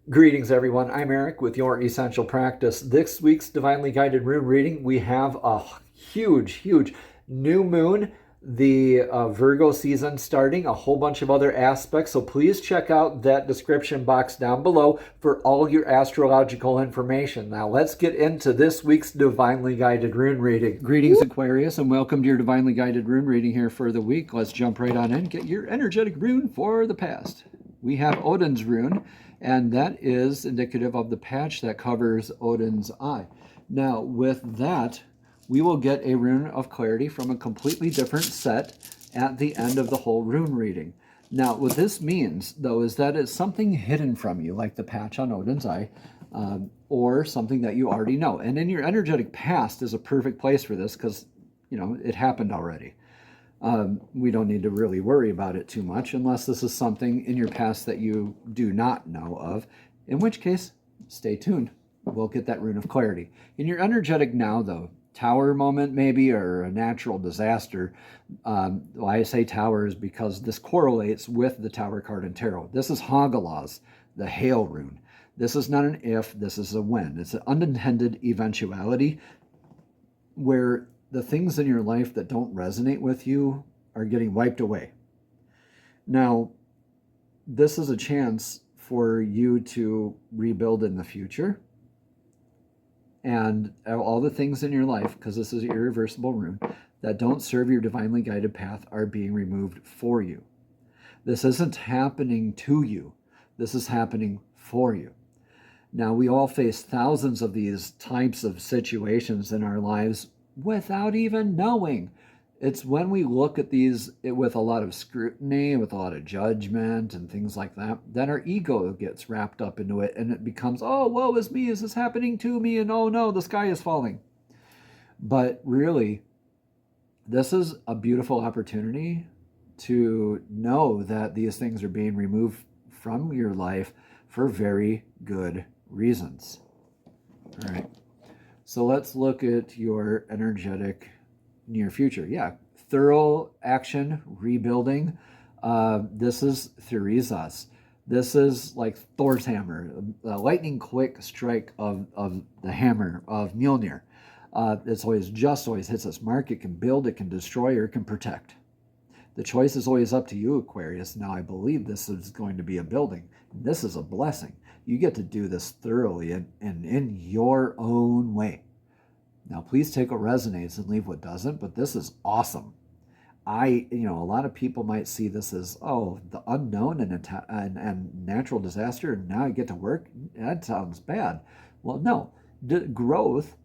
Greetings, everyone. I'm Eric with Your Essential Practice. This week's Divinely Guided Rune reading, we have a huge new moon, the Virgo season starting, a whole bunch of other aspects. So please check out that description box down below for all your astrological information. Now let's get into this week's Divinely Guided Rune reading. Greetings, Aquarius, and welcome to your Divinely Guided Rune reading here for the week. Let's jump right on in. Get your energetic rune for the past. We have Odin's rune, and that is indicative of the patch that covers Odin's eye. Now, with that, we will get a rune of clarity from a completely different set at the end of the whole rune reading. Now, what this means, though, is that it's something hidden from you, like the patch on Odin's eye, or something that you already know. And in your energetic past is a perfect place for this because, it happened already. We don't need to really worry about it too much unless this is something in your past that you do not know of, in which case, stay tuned. We'll get that rune of clarity. In your energetic now, though, tower moment maybe, or a natural disaster. Why I say tower is because this correlates with the tower card in tarot. This is Hagalaz, the hail rune. This is not an if, this is a when. It's an unintended eventuality where the things in your life that don't resonate with you are getting wiped away. Now, this is a chance for you to rebuild in the future. And all the things in your life, because this is an irreversible rune, that don't serve your divinely guided path are being removed for you. This isn't happening to you. This is happening for you. Now, we all face thousands of these types of situations in our lives without even knowing. It's when we look at these with a lot of scrutiny, with a lot of judgment and things like that, that our ego gets wrapped up into it, and it becomes, oh, woe is me, is this happening to me? And oh no, the sky is falling. But really, this is a beautiful opportunity to know that these things are being removed from your life for very good reasons. All right. So let's look at your energetic near future. Yeah, thorough action, rebuilding. This is Theresas. This is like Thor's hammer, a lightning quick strike of the hammer of Mjolnir. It's always hits its mark. It can build, it can destroy, or it can protect. The choice is always up to you, Aquarius. Now, I believe this is going to be a building. This is a blessing. You get to do this thoroughly and in your own way. Now, please take what resonates and leave what doesn't, but this is awesome. A lot of people might see this as, oh, the unknown and natural disaster, and now I get to work? That sounds bad. Well, no. Growth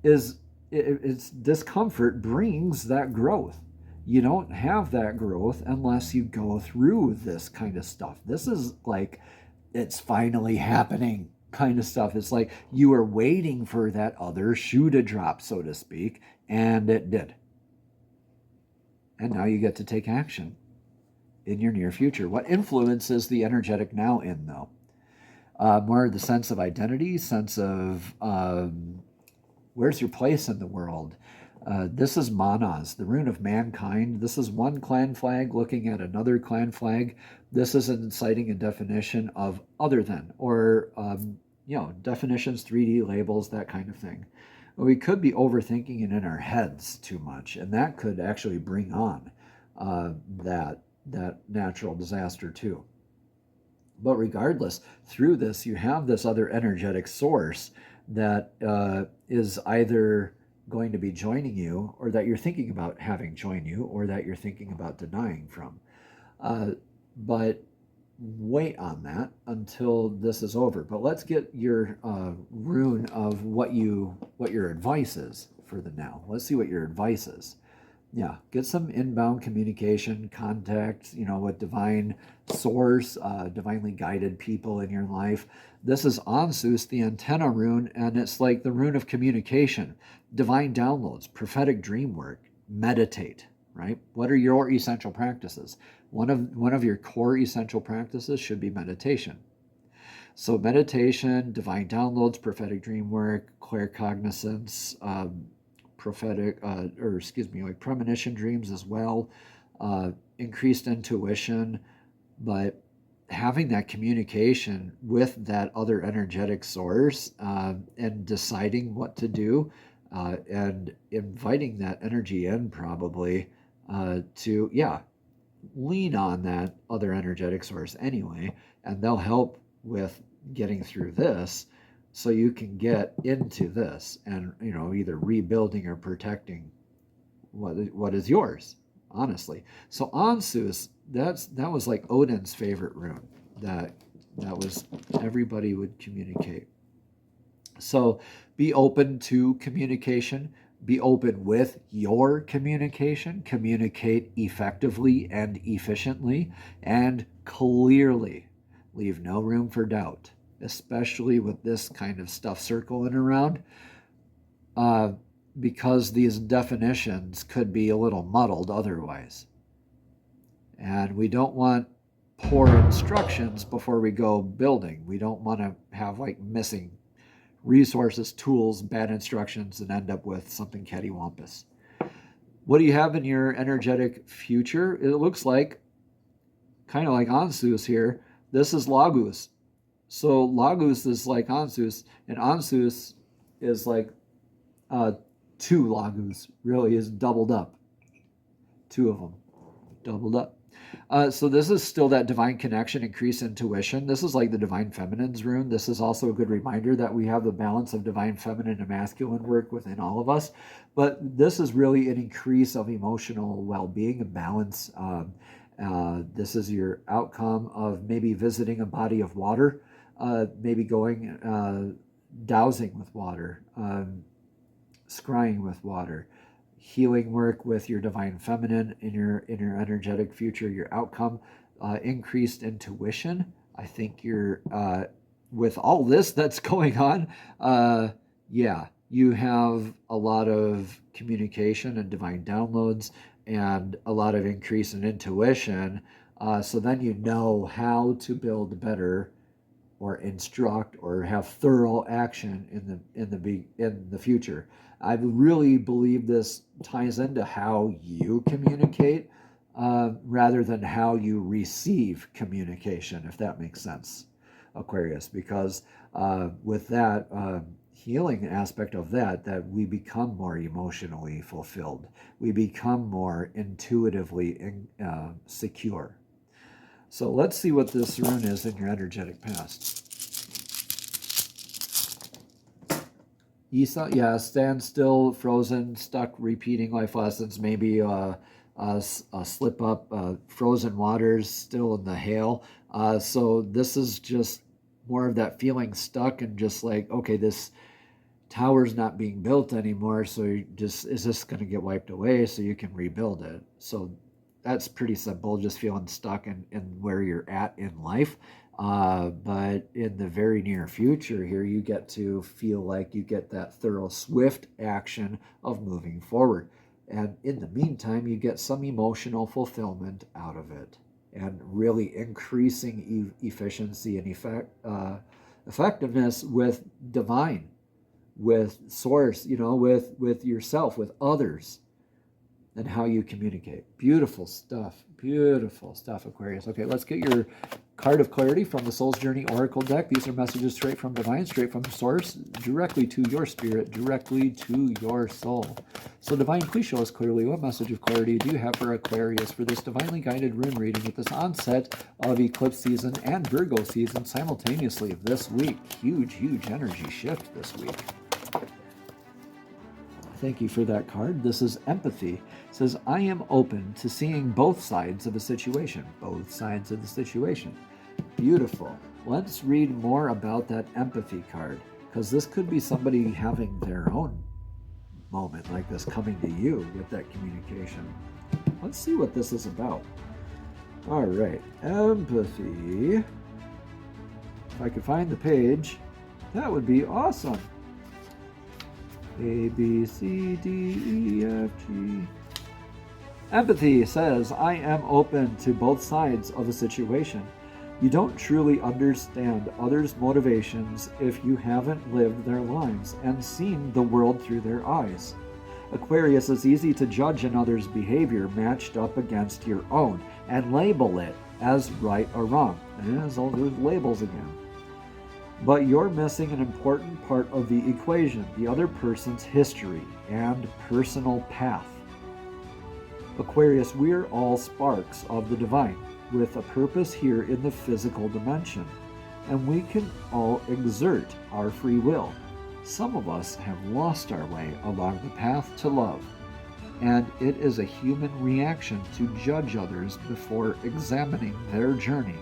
it's discomfort brings that growth. You don't have that growth unless you go through this kind of stuff. This is like, it's finally happening kind of stuff. It's like you were waiting for that other shoe to drop, so to speak, and it did. And now you get to take action in your near future. What influences the energetic now in, though? More the sense of identity, sense of where's your place in the world? This is Manas, the rune of mankind. This is one clan flag looking at another clan flag. This is an inciting a definition of other than, or, definitions, 3D labels, that kind of thing. We could be overthinking it in our heads too much, and that could actually bring on that natural disaster too. But regardless, through this, you have this other energetic source that is either going to be joining you, or that you're thinking about having join you, or that you're thinking about denying from. But wait on that until this is over. But let's get your rune of what your advice is for the now. Let's see what your advice is. Yeah, get some inbound communication, contact, with divine source, divinely guided people in your life. This is Ansus, the antenna rune, and it's like the rune of communication, divine downloads, prophetic dream work, meditate, right? What are your essential practices? One of your core essential practices should be meditation. So meditation, divine downloads, prophetic dream work, claircognizance, like premonition dreams as well, increased intuition, but having that communication with that other energetic source, and deciding what to do, and inviting that energy in, probably, to, yeah, lean on that other energetic source anyway, and they'll help with getting through this so you can get into this and, either rebuilding or protecting what is yours, honestly. So Ansus, that was like Odin's favorite rune. That was, everybody would communicate. So be open to communication. Be open with your communication. Communicate effectively and efficiently and clearly. Leave no room for doubt, especially with this kind of stuff circling around, because these definitions could be a little muddled otherwise. And we don't want poor instructions before we go building. We don't want to have like missing resources, tools, bad instructions, and end up with something cattywampus. What do you have in your energetic future? It looks like, kind of like Ansus here, this is Lagus. So Lagus is like Ansus, and Ansus is like two Lagus, really, is doubled up. Two of them, doubled up. So this is still that divine connection, increased intuition. This is like the divine feminine's rune. This is also a good reminder that we have the balance of divine feminine and masculine work within all of us. But this is really an increase of emotional well-being and balance. This is your outcome of maybe visiting a body of water, maybe going dowsing with water, scrying with water, healing work with your divine feminine in your energetic future, your outcome, increased intuition. I think you're, with all this that's going on, yeah, you have a lot of communication and divine downloads and a lot of increase in intuition. So then you know how to build better or instruct or have thorough action in the future. I really believe this ties into how you communicate, rather than how you receive communication, if that makes sense, Aquarius, because with that healing aspect of that we become more emotionally fulfilled. We become more intuitively secure. So let's see what this rune is in your energetic past. Isa, yeah, stand still, frozen, stuck, repeating life lessons, maybe a slip up, frozen waters, still in the hail. So this is just more of that feeling stuck and just like, okay, this tower's not being built anymore, so is this going to get wiped away so you can rebuild it? So that's pretty simple, just feeling stuck in where you're at in life. But in the very near future here, you get to feel like you get that thorough, swift action of moving forward. And in the meantime, you get some emotional fulfillment out of it and really increasing efficiency and effectiveness with divine, with source, with yourself, with others, and how you communicate. Beautiful stuff, Aquarius. Okay, let's get your card of clarity from the Soul's Journey Oracle deck. These are messages straight from divine, straight from source, directly to your spirit, directly to your soul. So divine, please show us clearly, what message of clarity do you have for Aquarius for this divinely guided rune reading at this onset of eclipse season and Virgo season simultaneously this week? Huge energy shift this week. Thank you for that card. This is empathy. It says, I am open to seeing both sides of a situation. Both sides of the situation. Beautiful. Let's read more about that empathy card, because this could be somebody having their own moment like this coming to you with that communication. Let's see what this is about. All right. Empathy. If I could find the page, that would be awesome. A, B, C, D, E, F, G. Empathy says, I am open to both sides of a situation. You don't truly understand others' motivations if you haven't lived their lives and seen the world through their eyes. Aquarius, it's easy to judge another's behavior matched up against your own and label it as right or wrong. And there's all those labels again. But you're missing an important part of the equation, the other person's history and personal path. Aquarius, we're all sparks of the divine, with a purpose here in the physical dimension, and we can all exert our free will. Some of us have lost our way along the path to love, and it is a human reaction to judge others before examining their journey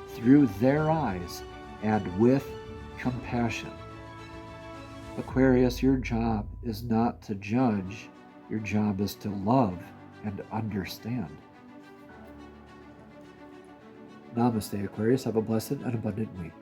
through their eyes and with compassion. Aquarius, your job is not to judge, your job is to love and understand. Namaste, Aquarius. Have a blessed and abundant week.